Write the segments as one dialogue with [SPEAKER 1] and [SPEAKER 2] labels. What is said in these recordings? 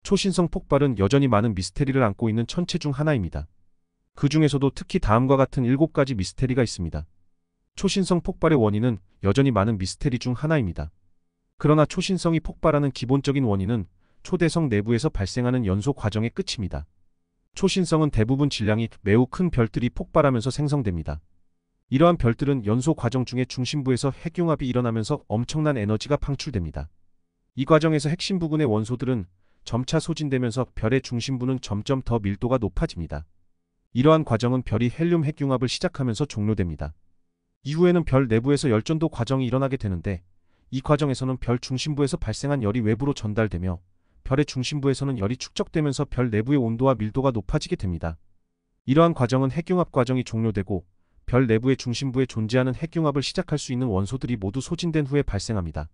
[SPEAKER 1] 초신성 폭발은 여전히 많은 미스테리를 안고 있는 천체 중 하나입니다. 그 중에서도 특히 다음과 같은 7가지 미스테리가 있습니다. 초신성 폭발의 원인은 여전히 많은 미스테리 중 하나입니다. 그러나 초신성이 폭발하는 기본적인 원인은 초대성 내부에서 발생하는 연소 과정의 끝입니다. 초신성은 대부분 질량이 매우 큰 별들이 폭발하면서 생성됩니다. 이러한 별들은 연소 과정 중에 중심부에서 핵융합이 일어나면서 엄청난 에너지가 방출됩니다. 이 과정에서 핵심 부근의 원소들은 점차 소진되면서 별의 중심부는 점점 더 밀도가 높아집니다. 이러한 과정은 별이 헬륨 핵융합을 시작하면서 종료됩니다. 이후에는 별 내부에서 열전도 과정이 일어나게 되는데, 이 과정에서는 별 중심부에서 발생한 열이 외부로 전달되며 별의 중심부에서는 열이 축적되면서 별 내부의 온도와 밀도가 높아지게 됩니다. 이러한 과정은 핵융합 과정이 종료되고 별 내부의 중심부에 존재하는 핵융합을 시작할 수 있는 원소들이 모두 소진된 후에 발생합니다.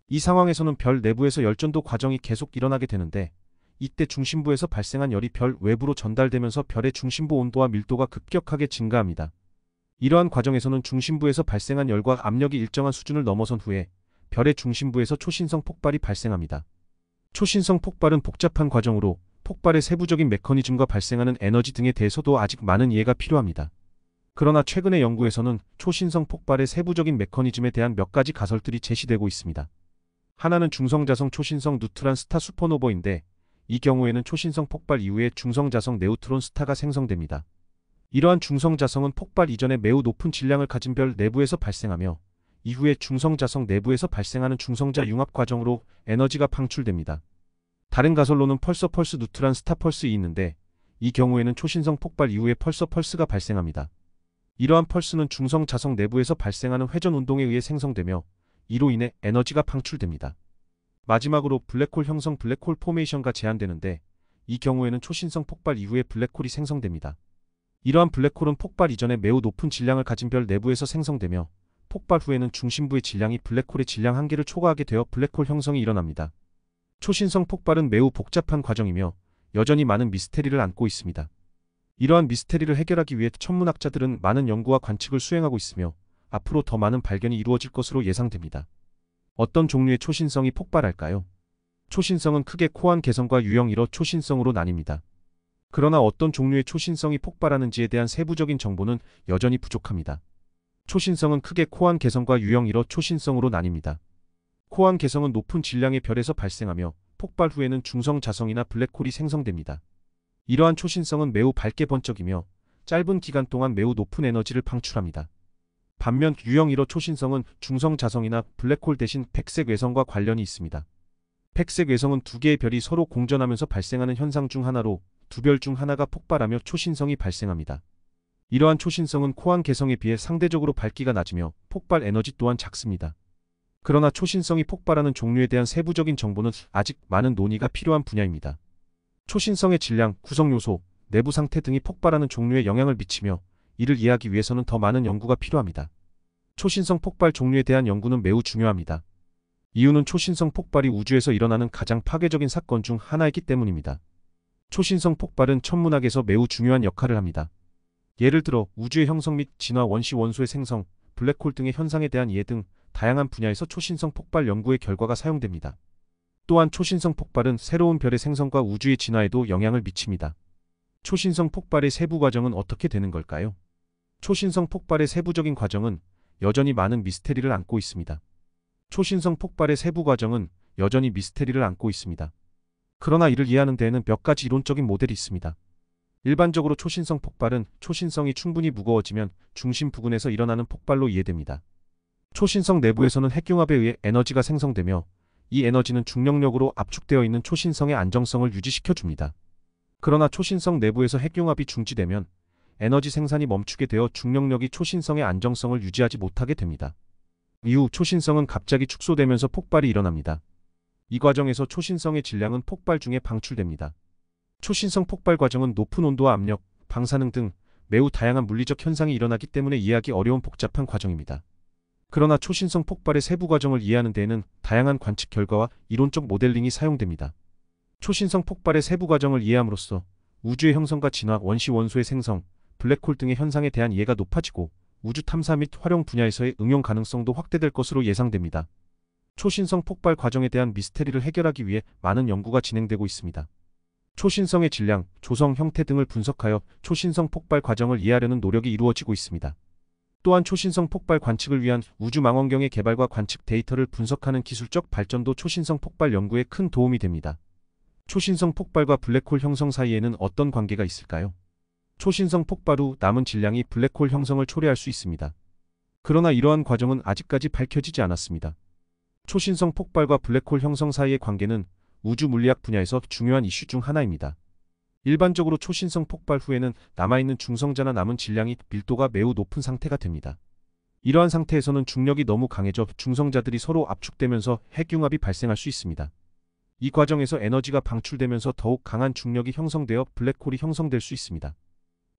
[SPEAKER 1] 이 상황에서는 별 내부에서 열전도 과정이 계속 일어나게 되는데, 이때 중심부에서 발생한 열이 별 외부로 전달되면서 별의 중심부 온도와 밀도가 급격하게 증가합니다. 이러한 과정에서는 중심부에서 발생한 열과 압력이 일정한 수준을 넘어선 후에 별의 중심부에서 초신성 폭발이 발생합니다. 초신성 폭발은 복잡한 과정으로 폭발의 세부적인 메커니즘과 발생하는 에너지 등에 대해서도 아직 많은 이해가 필요합니다. 그러나 최근의 연구에서는 초신성 폭발의 세부적인 메커니즘에 대한 몇 가지 가설들이 제시되고 있습니다. 하나는 중성자성 초신성 누트란 스타 슈퍼노버인데, 이 경우에는 초신성 폭발 이후에 중성자성 네우트론 스타가 생성됩니다. 이러한 중성자성은 폭발 이전에 매우 높은 질량을 가진 별 내부에서 발생하며 이후에 중성자성 내부에서 발생하는 중성자 융합 과정으로 에너지가 방출됩니다. 다른 가설로는 펄서 펄스 누트란 스타 펄스이 있는데, 이 경우에는 초신성 폭발 이후에 펄서 펄스가 발생합니다. 이러한 펄스는 중성자성 내부에서 발생하는 회전 운동에 의해 생성되며 이로 인해 에너지가 방출됩니다. 마지막으로 블랙홀 형성 블랙홀 포메이션가 제한되는데, 이 경우에는 초신성 폭발 이후에 블랙홀이 생성됩니다. 이러한 블랙홀은 폭발 이전에 매우 높은 질량을 가진 별 내부에서 생성되며 폭발 후에는 중심부의 질량이 블랙홀의 질량 한계를 초과하게 되어 블랙홀 형성이 일어납니다. 초신성 폭발은 매우 복잡한 과정이며 여전히 많은 미스테리를 안고 있습니다. 이러한 미스테리를 해결하기 위해 천문학자들은 많은 연구와 관측을 수행하고 있으며 앞으로 더 많은 발견이 이루어질 것으로 예상됩니다. 어떤 종류의 초신성이 폭발할까요? 초신성은 크게 코안 개성과 유형 1호 초신성으로 나뉩니다. 그러나 어떤 종류의 초신성이 폭발하는지에 대한 세부적인 정보는 여전히 부족합니다. 초신성은 크게 코안 개성과 유형 1호 초신성으로 나뉩니다. 코안 개성은 높은 질량의 별에서 발생하며 폭발 후에는 중성 자성이나 블랙홀이 생성됩니다. 이러한 초신성은 매우 밝게 번쩍이며 짧은 기간 동안 매우 높은 에너지를 방출합니다. 반면 유형 1호 초신성은 중성 자성이나 블랙홀 대신 백색 외성과 관련이 있습니다. 백색 외성은 두 개의 별이 서로 공전하면서 발생하는 현상 중 하나로 두 별 중 하나가 폭발하며 초신성이 발생합니다. 이러한 초신성은 코안 개성에 비해 상대적으로 밝기가 낮으며 폭발 에너지 또한 작습니다. 그러나 초신성이 폭발하는 종류에 대한 세부적인 정보는 아직 많은 논의가 필요한 분야입니다. 초신성의 질량, 구성 요소, 내부 상태 등이 폭발하는 종류에 영향을 미치며 이를 이해하기 위해서는 더 많은 연구가 필요합니다. 초신성 폭발 종류에 대한 연구는 매우 중요합니다. 이유는 초신성 폭발이 우주에서 일어나는 가장 파괴적인 사건 중 하나이기 때문입니다. 초신성 폭발은 천문학에서 매우 중요한 역할을 합니다. 예를 들어 우주의 형성 및 진화 원시 원소의 생성, 블랙홀 등의 현상에 대한 이해 등 다양한 분야에서 초신성 폭발 연구의 결과가 사용됩니다. 또한 초신성 폭발은 새로운 별의 생성과 우주의 진화에도 영향을 미칩니다. 초신성 폭발의 세부 과정은 어떻게 되는 걸까요? 초신성 폭발의 세부적인 과정은 여전히 많은 미스테리를 안고 있습니다. 초신성 폭발의 세부 과정은 여전히 미스테리를 안고 있습니다. 그러나 이를 이해하는 데에는 몇 가지 이론적인 모델이 있습니다. 일반적으로 초신성 폭발은 초신성이 충분히 무거워지면 중심 부근에서 일어나는 폭발로 이해됩니다. 초신성 내부에서는 핵융합에 의해 에너지가 생성되며 이 에너지는 중력력으로 압축되어 있는 초신성의 안정성을 유지시켜줍니다. 그러나 초신성 내부에서 핵융합이 중지되면 에너지 생산이 멈추게 되어 중력력이 초신성의 안정성을 유지하지 못하게 됩니다. 이후 초신성은 갑자기 축소되면서 폭발이 일어납니다. 이 과정에서 초신성의 질량은 폭발 중에 방출됩니다. 초신성 폭발 과정은 높은 온도와 압력, 방사능 등 매우 다양한 물리적 현상이 일어나기 때문에 이해하기 어려운 복잡한 과정입니다. 그러나 초신성 폭발의 세부 과정을 이해하는 데에는 다양한 관측 결과와 이론적 모델링이 사용됩니다. 초신성 폭발의 세부 과정을 이해함으로써 우주의 형성과 진화, 원시 원소의 생성, 블랙홀 등의 현상에 대한 이해가 높아지고 우주 탐사 및 활용 분야에서의 응용 가능성도 확대될 것으로 예상됩니다. 초신성 폭발 과정에 대한 미스테리를 해결하기 위해 많은 연구가 진행되고 있습니다. 초신성의 질량, 조성 형태 등을 분석하여 초신성 폭발 과정을 이해하려는 노력이 이루어지고 있습니다. 또한 초신성 폭발 관측을 위한 우주망원경의 개발과 관측 데이터를 분석하는 기술적 발전도 초신성 폭발 연구에 큰 도움이 됩니다. 초신성 폭발과 블랙홀 형성 사이에는 어떤 관계가 있을까요? 초신성 폭발 후 남은 질량이 블랙홀 형성을 초래할 수 있습니다. 그러나 이러한 과정은 아직까지 밝혀지지 않았습니다. 초신성 폭발과 블랙홀 형성 사이의 관계는 우주 물리학 분야에서 중요한 이슈 중 하나입니다. 일반적으로 초신성 폭발 후에는 남아있는 중성자나 남은 질량이 밀도가 매우 높은 상태가 됩니다. 이러한 상태에서는 중력이 너무 강해져 중성자들이 서로 압축되면서 핵융합이 발생할 수 있습니다. 이 과정에서 에너지가 방출되면서 더욱 강한 중력이 형성되어 블랙홀이 형성될 수 있습니다.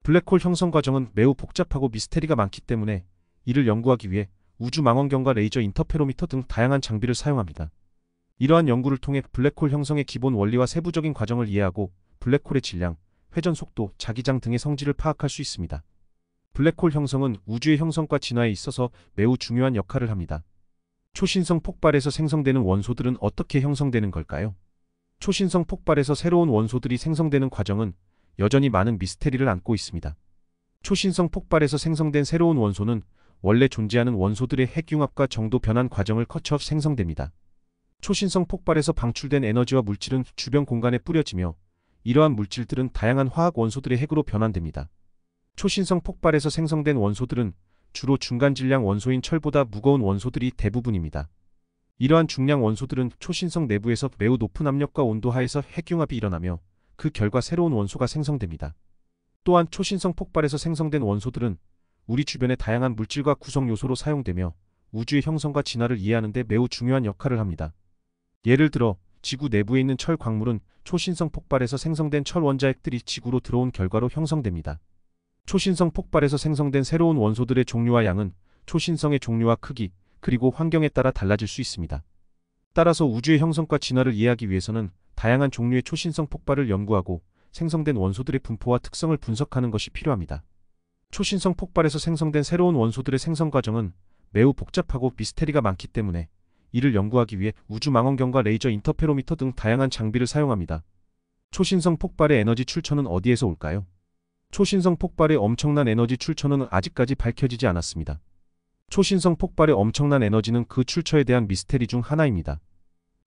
[SPEAKER 1] 블랙홀 형성 과정은 매우 복잡하고 미스테리가 많기 때문에 이를 연구하기 위해 우주망원경과 레이저 인터페로미터 등 다양한 장비를 사용합니다. 이러한 연구를 통해 블랙홀 형성의 기본 원리와 세부적인 과정을 이해하고 블랙홀의 질량, 회전 속도, 자기장 등의 성질을 파악할 수 있습니다. 블랙홀 형성은 우주의 형성과 진화에 있어서 매우 중요한 역할을 합니다. 초신성 폭발에서 생성되는 원소들은 어떻게 형성되는 걸까요? 초신성 폭발에서 새로운 원소들이 생성되는 과정은 여전히 많은 미스테리를 안고 있습니다. 초신성 폭발에서 생성된 새로운 원소는 원래 존재하는 원소들의 핵융합과 정도 변환 과정을 거쳐 생성됩니다. 초신성 폭발에서 방출된 에너지와 물질은 주변 공간에 뿌려지며 이러한 물질들은 다양한 화학 원소들의 핵으로 변환됩니다. 초신성 폭발에서 생성된 원소들은 주로 중간 질량 원소인 철보다 무거운 원소들이 대부분입니다. 이러한 중량 원소들은 초신성 내부에서 매우 높은 압력과 온도 하에서 핵융합이 일어나며 그 결과 새로운 원소가 생성됩니다. 또한 초신성 폭발에서 생성된 원소들은 우리 주변의 다양한 물질과 구성 요소로 사용되며 우주의 형성과 진화를 이해하는 데 매우 중요한 역할을 합니다. 예를 들어 지구 내부에 있는 철 광물은 초신성 폭발에서 생성된 철 원자핵들이 지구로 들어온 결과로 형성됩니다. 초신성 폭발에서 생성된 새로운 원소들의 종류와 양은 초신성의 종류와 크기, 그리고 환경에 따라 달라질 수 있습니다. 따라서 우주의 형성과 진화를 이해하기 위해서는 다양한 종류의 초신성 폭발을 연구하고 생성된 원소들의 분포와 특성을 분석하는 것이 필요합니다. 초신성 폭발에서 생성된 새로운 원소들의 생성 과정은 매우 복잡하고 미스테리가 많기 때문에 이를 연구하기 위해 우주망원경과 레이저 인터페로미터 등 다양한 장비를 사용합니다. 초신성 폭발의 에너지 출처는 어디에서 올까요? 초신성 폭발의 엄청난 에너지 출처는 아직까지 밝혀지지 않았습니다. 초신성 폭발의 엄청난 에너지는 그 출처에 대한 미스테리 중 하나입니다.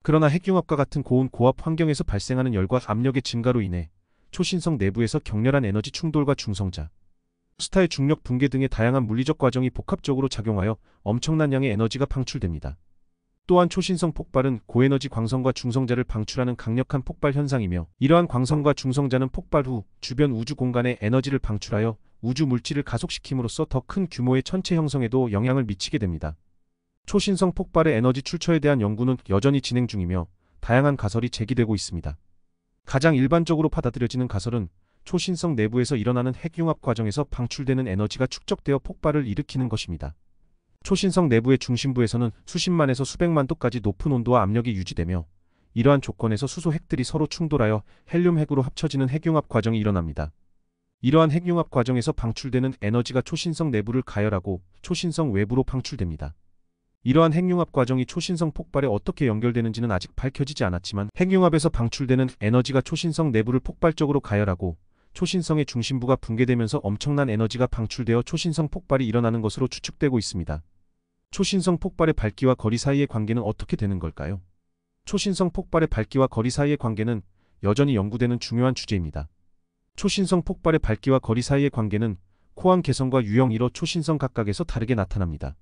[SPEAKER 1] 그러나 핵융합과 같은 고온 고압 환경에서 발생하는 열과 압력의 증가로 인해 초신성 내부에서 격렬한 에너지 충돌과 중성자, 스타의 중력 붕괴 등의 다양한 물리적 과정이 복합적으로 작용하여 엄청난 양의 에너지가 방출됩니다. 또한 초신성 폭발은 고에너지 광선과 중성자를 방출하는 강력한 폭발 현상이며 이러한 광선과 중성자는 폭발 후 주변 우주 공간에 에너지를 방출하여 우주 물질을 가속시킴으로써 더 큰 규모의 천체 형성에도 영향을 미치게 됩니다. 초신성 폭발의 에너지 출처에 대한 연구는 여전히 진행 중이며 다양한 가설이 제기되고 있습니다. 가장 일반적으로 받아들여지는 가설은 초신성 내부에서 일어나는 핵융합 과정에서 방출되는 에너지가 축적되어 폭발을 일으키는 것입니다. 초신성 내부의 중심부에서는 수십만에서 수백만 도까지 높은 온도와 압력이 유지되며 이러한 조건에서 수소 핵들이 서로 충돌하여 헬륨 핵으로 합쳐지는 핵융합 과정이 일어납니다. 이러한 핵융합 과정에서 방출되는 에너지가 초신성 내부를 가열하고 초신성 외부로 방출됩니다. 이러한 핵융합 과정이 초신성 폭발에 어떻게 연결되는지는 아직 밝혀지지 않았지만 핵융합에서 방출되는 에너지가 초신성 내부를 폭발적으로 가열하고 초신성의 중심부가 붕괴되면서 엄청난 에너지가 방출되어 초신성 폭발이 일어나는 것으로 추측되고 있습니다. 초신성 폭발의 밝기와 거리 사이의 관계는 어떻게 되는 걸까요? 초신성 폭발의 밝기와 거리 사이의 관계는 여전히 연구되는 중요한 주제입니다. 초신성 폭발의 밝기와 거리 사이의 관계는 코안 개성과 유형 1호 초신성 각각에서 다르게 나타납니다.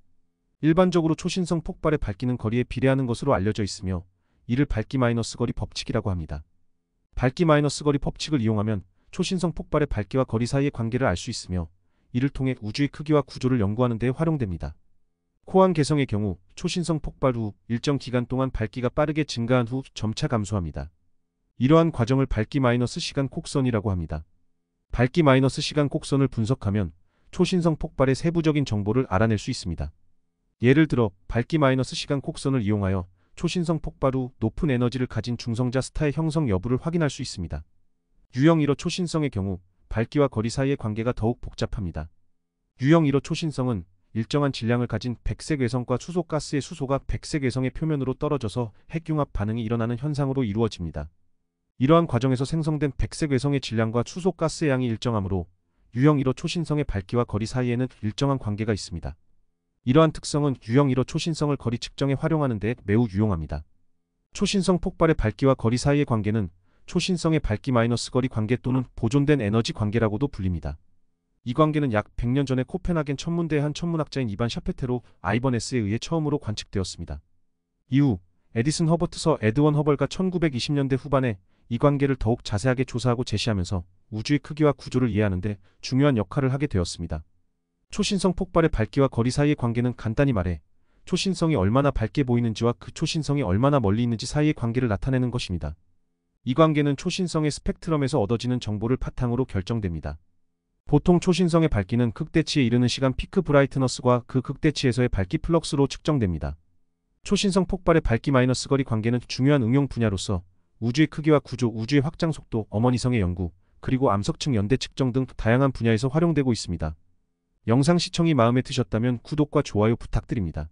[SPEAKER 1] 일반적으로 초신성 폭발의 밝기는 거리에 비례하는 것으로 알려져 있으며 이를 밝기-거리 법칙이라고 합니다. 밝기-거리 법칙을 이용하면 초신성 폭발의 밝기와 거리 사이의 관계를 알 수 있으며 이를 통해 우주의 크기와 구조를 연구하는 데 활용됩니다. 코안 개성의 경우 초신성 폭발 후 일정 기간 동안 밝기가 빠르게 증가한 후 점차 감소합니다. 이러한 과정을 밝기-시간 곡선이라고 합니다. 밝기-시간 곡선을 분석하면 초신성 폭발의 세부적인 정보를 알아낼 수 있습니다. 예를 들어 밝기-시간 곡선을 이용하여 초신성 폭발 후 높은 에너지를 가진 중성자 스타의 형성 여부를 확인할 수 있습니다. 유형 1호 초신성의 경우 밝기와 거리 사이의 관계가 더욱 복잡합니다. 유형 1호 초신성은 일정한 질량을 가진 백색 외성과 수소가스의 수소가 백색 외성의 표면으로 떨어져서 핵융합 반응이 일어나는 현상으로 이루어집니다. 이러한 과정에서 생성된 백색 외성의 질량과 수소가스의 양이 일정하므로 유형 1호 초신성의 밝기와 거리 사이에는 일정한 관계가 있습니다. 이러한 특성은 유형 1호 초신성을 거리 측정에 활용하는 데 매우 유용합니다. 초신성 폭발의 밝기와 거리 사이의 관계는 초신성의 밝기 마이너스 거리 관계 또는 보존된 에너지 관계라고도 불립니다. 이 관계는 약 100년 전에 코펜하겐 천문대의 한 천문학자인 이반 샤페테로 아이버네스에 의해 처음으로 관측되었습니다. 이후 에디슨 허버트 서 에드원 허벌가 1920년대 후반에 이 관계를 더욱 자세하게 조사하고 제시하면서 우주의 크기와 구조를 이해하는 데 중요한 역할을 하게 되었습니다. 초신성 폭발의 밝기와 거리 사이의 관계는 간단히 말해 초신성이 얼마나 밝게 보이는지와 그 초신성이 얼마나 멀리 있는지 사이의 관계를 나타내는 것입니다. 이 관계는 초신성의 스펙트럼에서 얻어지는 정보를 바탕으로 결정됩니다. 보통 초신성의 밝기는 극대치에 이르는 시간 피크 브라이트너스과 그 극대치에서의 밝기 플럭스로 측정됩니다. 초신성 폭발의 밝기 마이너스 거리 관계는 중요한 응용 분야로서 우주의 크기와 구조, 우주의 확장 속도, 어머니성의 연구, 그리고 암석층 연대 측정 등 다양한 분야에서 활용되고 있습니다. 영상 시청이 마음에 드셨다면 구독과 좋아요 부탁드립니다.